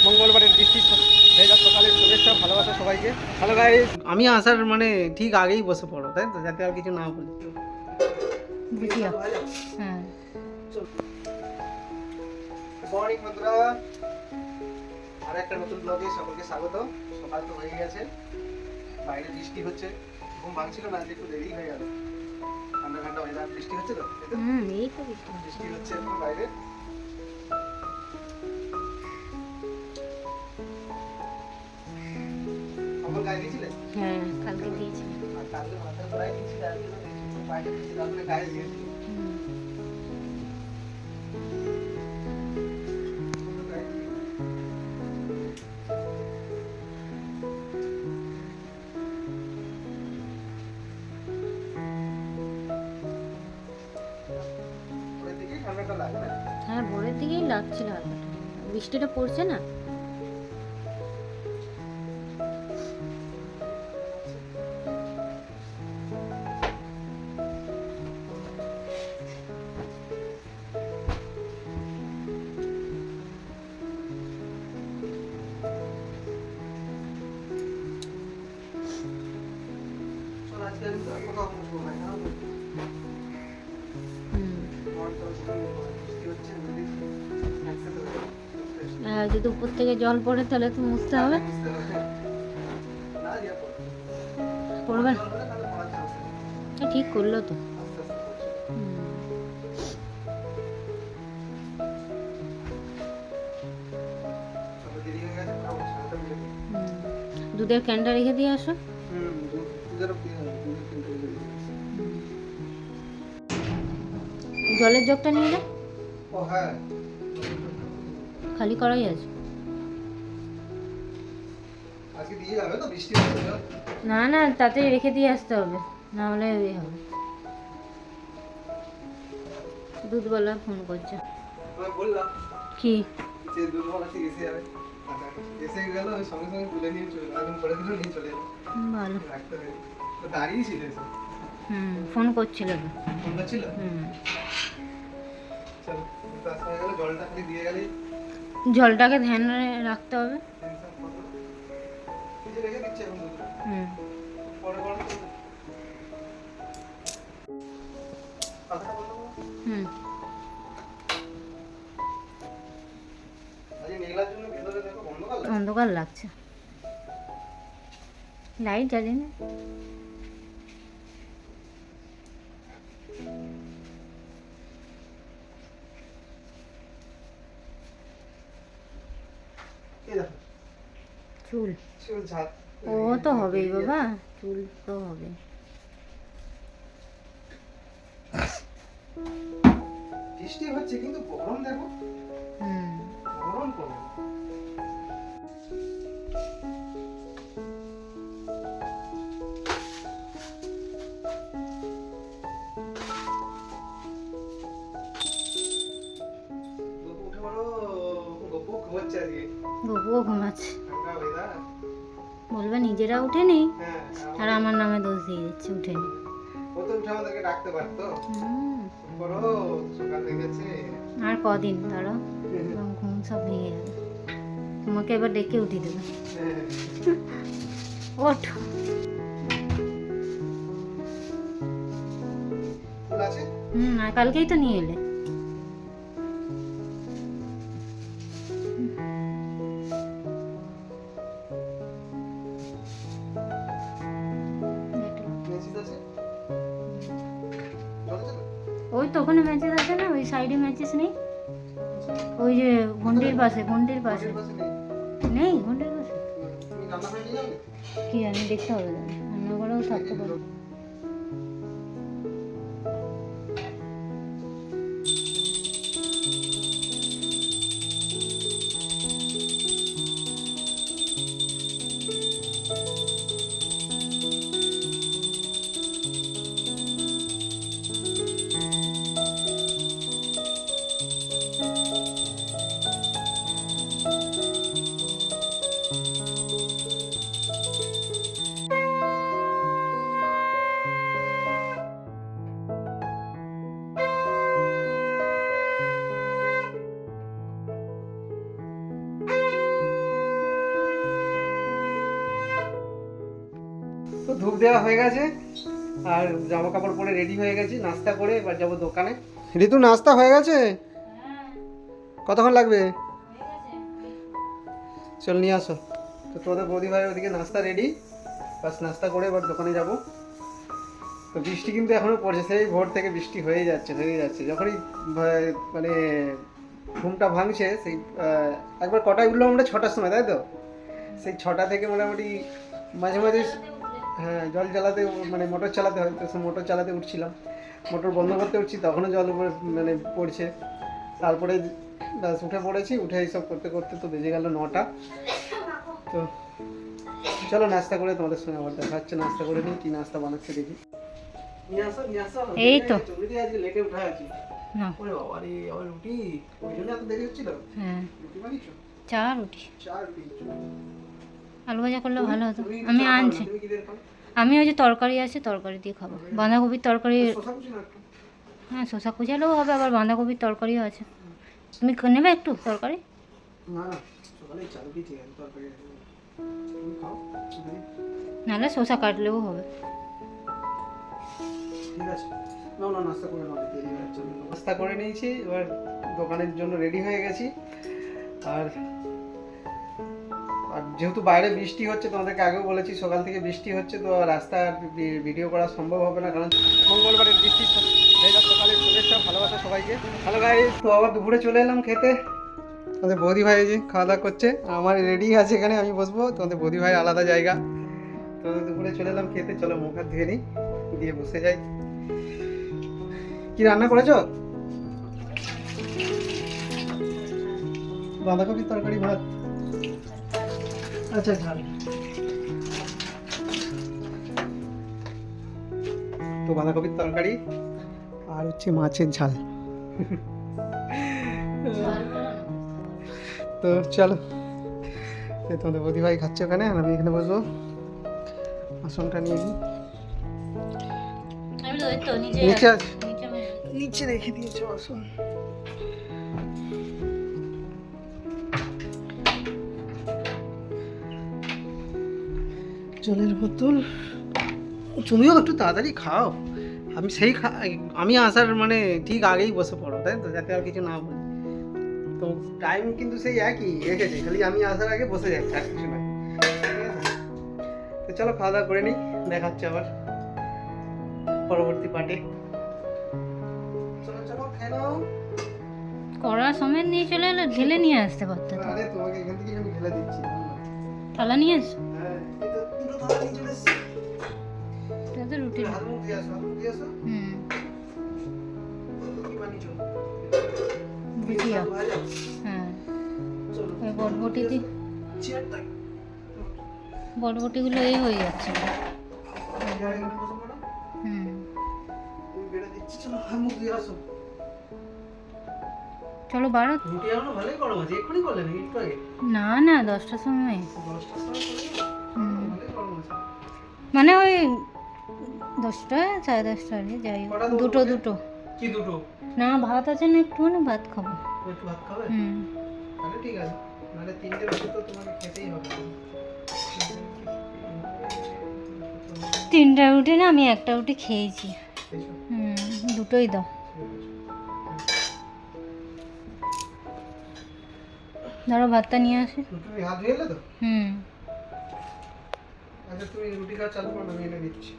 মঙ্গলবারের বৃষ্টি ভেজা সকালের শুভেচ্ছা ভালোবাসা সবাইকে। হ্যালো গাইস, আমি আসার মানে ঠিক আগেই বসে পড়ো, তাই তো, যাতে আর কিছু না বলি। বুঝিয়া হ্যাঁ। মর্নিং বন্ধুরা, আর একটা নতুন ব্লগে সকলকে স্বাগত। সকাল তো হয়ে গেছে, বাইরে বৃষ্টি হচ্ছে, ঘুম ভাঙছিল না, একটু দেরি হয়ে গেল। ঠান্ডা ঠান্ডা ওয়েদার, বৃষ্টি হচ্ছে তো, এই তো বৃষ্টি হচ্ছে এখন বাইরে। খবর গায়ে দিয়েছিলে? হ্যাঁ, কালকে দিয়েছি। আর কালকে মাথার গোড়ায় দিয়েছিলে, আর বাইরে দিয়েছি, তারপরে গায়ে দিয়েছি। ঠান্ডাটা লাগে না? হ্যাঁ, ভোরের দিকেই লাগছিল হালকাটা, বৃষ্টিটা পড়ছে না। চল আজকে আমি তো কোথাও বসবো না, না? বৃষ্টি হচ্ছে, যদি একসাথে হয়ে যায়। যদি উপর থেকে জল পড়ে তাহলে তো মুছতে হবে। না দিয়া পড়বে না? জল হলে তাহলে পড়ার চান্স নেই। ঠিক করলো তো। আস্তে আস্তে পড়ছে। তবে দেরি হয়ে গেছে, মোটামুটি সারাটা মিলে দিই। দুধের ক্যানটা রেখে দিয়ে আসো। দুধেরও কি হয়, দুধের কিনতে গেলে দিয়ে দিচ্ছি। জলের জগটা নিয়ে যাও, ও হ্যাঁ, খালি করাই আছে। আজকে দিয়ে যাবে তো, বৃষ্টি হচ্ছে তো। না না, তাতে রেখে দিয়ে আসতে হবে, না হলে ওই হবে। দুধওয়ালা ফোন করছে। তোমায় বললাম কি? যে দুধওয়ালা ঠিক এসে যাবে। এসে গেল, ওই সঙ্গে সঙ্গে তুলে নিয়ে চলে এখন করে দিল, নিয়ে চলে এলো। ভালো। রাখতে হবে, তো দাঁড়িয়ে ছিল এসে। ফোন করছিল তো। ফোন করছিল? চলো, কাজ হয়ে গেল, জলটা খালি দিয়ে গেলেই জলটাকে ধ্যানে রাখতে হবে। টেনশন কত। এই যে রেখে দিচ্ছে এখন দুধটা। পরে গরম করবে। পাখাটা বন্ধ করো। আজ এই মেঘলার জন্য ভেতরে দেখো অন্ধকার লাগছে। অন্ধকার লাগছে, লাইট জ্বালিয়ে না। এই দেখো, চুল চুল ঝাড়। ও তো হবেই বাবা, চুল তো হবে। বৃষ্টি হচ্ছে কিন্তু গরম দেখো, গরম কমে। গপু উঠে পড়ো, গপু ঘুমাচ্ছে আজকে। গপুও ঘুমাচ্ছে, ঠান্ডা ওয়েদার। বলবে নিজেরা উঠেনি হ্যাঁ, আর আমার নামে দোষ দিয়ে দিচ্ছে উঠেনি। ও তো উঠে আমাদেরকে ডাকতে পারতো। করো, সকাল হয়ে গেছে। আর কদিন ধরো, ঘুম সব ভেঙে যাবে। তোমাকে এবার ডেকে উঠিয়ে দেবে, ওঠ। ফুল আছে? আর কালকেই তো নিয়ে এলে। মেসেজ আছে? জল আছে তো? ওই তো ওখানে ম্যাচেস আছে না, ওই সাইডে ম্যাচেস নেই, ওই যে ঘন্টির পাশে, ঘন্টির পাশে ঘরের পাশে নেই। নেই, ঘন্টির পাশে তুমি রান্না করে নিয়ে যাবে? কি জানি, দেখতে হবে, রান্না করেও থাকতে পারে। তো ধূপ দেওয়া হয়ে গেছে আর জামা কাপড় পরে রেডি হয়ে গেছি, নাস্তা করে এবার যাবো দোকানে। ঋতু নাস্তা হয়ে গেছে? কতক্ষণ লাগবে? চল নিয়ে আসো। তো তোদের বৌদি ভাই ওদিকে নাস্তা রেডি, বাস নাস্তা করে এবার দোকানে যাব। তো বৃষ্টি কিন্তু এখনো পড়ছে, সেই ভোর থেকে বৃষ্টি হয়ে যাচ্ছে। যখনই মানে ঘুমটা ভাঙছে সেই একবার কটায় উঠলাম আমরা? 6টার সময়, তাই তো? সেই 6টা থেকে মোটামুটি মাঝে মাঝে হ্যাঁ জল চালাতে মানে মোটর চালাতে হয়, তো মোটর চালাতে উঠছিলাম, মোটর বন্ধ করতে উঠছি তখনও জল উপরে মানে পড়ছে। তারপরে ব্যাস উঠে পড়েছি, উঠে এইসব করতে করতে তো বেজে গেল 9টা। তো চলো নাস্তা করে তোমাদের সঙ্গে আবার দেখা হচ্ছে। নাস্তা করে নিই, কি নাস্তা বানাচ্ছে দেখি। নিয়ে আসো। এই তো তুমি আজকে লেটে উঠে আছি। না ওরে বাবা রে, আবার রুটি? ওই জন্য এত দেরি হচ্ছিল? হ্যাঁ রুটি বানিয়েছো? চা রুটি চা রুটি। আলু ভাজা করলে ভালো হতো, আমি আনছি। তুমি কি দিয়ে খাও? আমি ওই যে তরকারি আছে, তরকারি দিয়ে খাবো। বাঁধাকপির তরকারি, শসা কুচি না একটু? হ্যাঁ শসা কুচালেও হবে, আবার বাঁধাকপির তরকারিও আছে। তুমি নেবে একটু তরকারি? না না, সকালে চা রুটি ঠিক আছে, তরকারি তুমি খাও। নাহলে শসা কাটলেও হবে। ঠিক আছে, না নাস্তা করে নাও, দেরি হয়ে যাচ্ছে। নাস্তা করে নিয়েছি, এবার দোকানের জন্য রেডি হয়ে গেছি। আর যেহেতু বাইরে বৃষ্টি হচ্ছে, তোমাদেরকে আগেও বলেছি সকাল থেকে বৃষ্টি হচ্ছে, তো রাস্তা ভিডিও করা সম্ভব হবে না, কারণ মঙ্গলবারের বৃষ্টি। সকালে শুভেচ্ছা ভালোবাসা সবাইকে। হ্যালো গাইস, তো আবার দুপুরে চলে এলাম খেতে। তোমাদের বৌদি ভাই যে খাওয়া দাওয়া করছে, আমার রেডি আছে এখানে, আমি বসবো। তোমাদের বৌদি ভাই আলাদা জায়গা। তো দুপুরে চলে এলাম খেতে, চলো মুখ হাত ধুয়ে নিই, দিয়ে বসে যাই। কি রান্না করেছো? বাঁধাকপির তরকারি, ভাত। আচ্ছা ঝাল। তো বাঁধাকপির তরকারি আর হচ্ছে মাছের ঝাল। তো চলো, তোমাদের বৌদি ভাই খাচ্ছে ওখানে, আর আমি এখানে বসবো। আসনটা নিয়ে নিই। নিচে আছে, নিচে রেখে দিয়েছো আসন। জলের বোতল। তুমিও একটু তাড়াতাড়ি খাও, আমি আমি আসার মানে ঠিক আগেই বসে পড়ো, তাই তো, যাতে আর কিছু না বলি। তো টাইম কিন্তু সেই একই রেখেছে, খালি আমি আসার আগে বসে যাচ্ছি, আর কিছু না। ঠিক আছে, তো চলো খাওয়া দাওয়া করে নিই, দেখাচ্ছে আবার পরবর্তী পার্টে। চলো খেয়ে নাও। কড়া সমেত নিয়ে চলে এলে, ঢেলে নিয়ে আসতে পারতো তো। আরে তোমাকে এখান থেকে আমি ঢেলে দিচ্ছি। থালা নিয়ে আস। হ্যাঁ, এই তো দুটো থালা নিয়ে চলে এসেছি। তাতে রুটি। হাত মুখ দিয়ে আসো, হাত মুখ দিয়ে আসো। কি বানিয়েছো? ভুজিয়া। ভাজা। হ্যাঁ, চলো ওই বটবটি দিয়ে, চেয়ারটা বটবটিগুলো এই হয়ে যাচ্ছে। চেয়ারে একটু বসো ম্যাডাম। তুমি বেড়ে দিচ্ছি, চলো হাত মুখ দিয়ে আসো। চলো বারো। রুটি এখনো ভালোই গরম আছে, এক্ষুনি করলে নাকি একটু আগে? না না, 10টার সময়। 10টার সময় করলে ভালোই গরম আছে। মানে ওই 10টা 10:30 যাই হোক, কটা দেবো দুটো তোমাকে? দুটো। কি দুটো? না ভাত আছে না, একটু মানে ভাত খাবো। একটু ভাত খাবে? হুম, তাহলে ঠিক আছে, নাহলে 3টে রুটি তো তোমাকে খেতেই হবে। 3টা রুটি না, আমি একটা রুটি খেয়েছি। খেয়েছো? দুটোই দাও। ধরো ভাতটা নিয়ে আসি। তুমি হাত ধুয়ে এলে তো? হুম, আচ্ছা তুমি রুটি খাওয়া চালু করো, আমি এনে দিচ্ছি।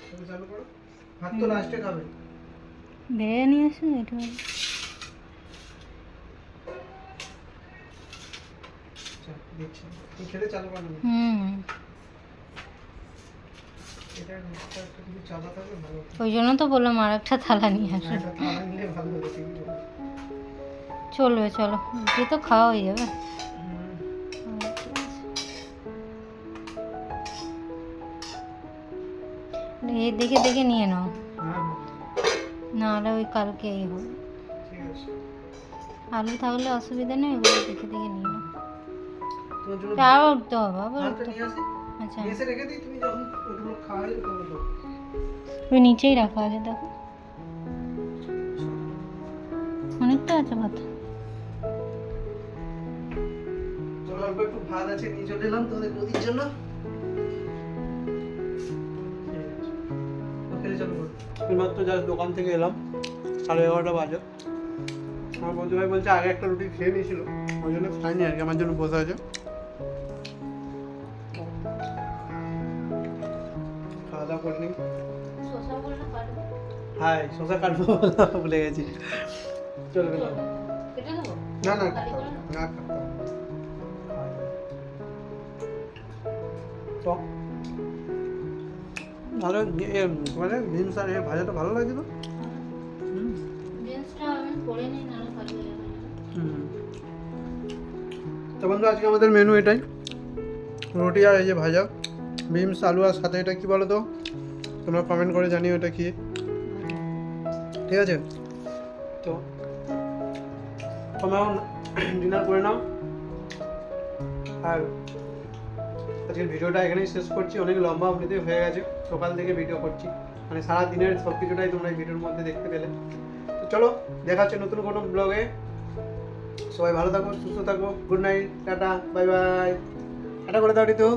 তুমি চালু করো, ভাত তো লাস্টে খাবে। বেড়ে নিয়ে আসি একটু। আচ্ছা দিচ্ছি, তুমি খেতে চালু করো না। এটা একটা কিছু চালা থাকলে ভালো হতো। ওই জন্য তো বললাম আর একটা থালা নিয়ে আসো। একটা থালা নিলে ভালো হতো, ঠিকই বলেছো। চলবে, চলো রুটি তো খাওয়া হয়ে যাবে। এই দেখে দেখে নিয়ে নাও, হ্যাঁ, নাহলে ওই কালকে এই হবে। ঠিক আছে। আলু থাকলে অসুবিধা নেই, ওগুলো দেখে দেখে নিয়ে নাও। তোমার জন্য আবার উঠতে হবে, আবার ভাতটা উঠতে। নিয়ে আসি, আচ্ছা, নিয়ে এসে রেখে দিই, তুমি যখন ওগুলো খাওয়াই তখন দাও। ওই নিচেই রাখা আছে, দেখো অনেকটা আছে ভাত। চলো অল্প একটু ভাত আছে, নিয়ে চলে এলাম তোমাদের বৌদির জন্য। এইমাত্র জাস্ট দোকান থেকে এলাম, 11:30 বাজে। আমার বন্ধু ভাই বলছে আগে একটা রুটি খেয়ে নিয়েছিল, ওই জন্য খাইনি আর কি, আমার জন্য বসে আছে। খাওয়া দাওয়া করে নিই। শসা বললো কাটবো। হ্যাঁ, শসা কাটবো ভুলে গেছি। চলো কেটে দেবো? না না খালি করে না তো ভালো মানে বিনস আর ভাজাটা ভালো লাগে তো। জিন্সটা আমি পরে নিই, নাহলে ভালো হয়ে যাবে। তো বন্ধু আজকে আমাদের মেনু এটাই, রুটি আর এই যে ভাজা বিনস আলু, আর সাথে এটা কি বলো তো, তোমরা কমেন্ট করে জানিও এটা কি। ঠিক আছে, তো তোমরাও ডিনার করে নাও। আর আজকের ভিডিওটা এখানেই শেষ করছি, অনেক লম্বা এমনিতে হয়ে গেছে, সকাল থেকে ভিডিও করছি, মানে সারা দিনের সব কিছুটাই তোমরা এই ভিডিওর মধ্যে দেখতে পেলে। তো চলো, দেখা হচ্ছে নতুন কোনো ব্লগে। সবাই ভালো থাকো, সুস্থ থাকো, good night, tata, bye bye. Tata করে দাও ঋতু।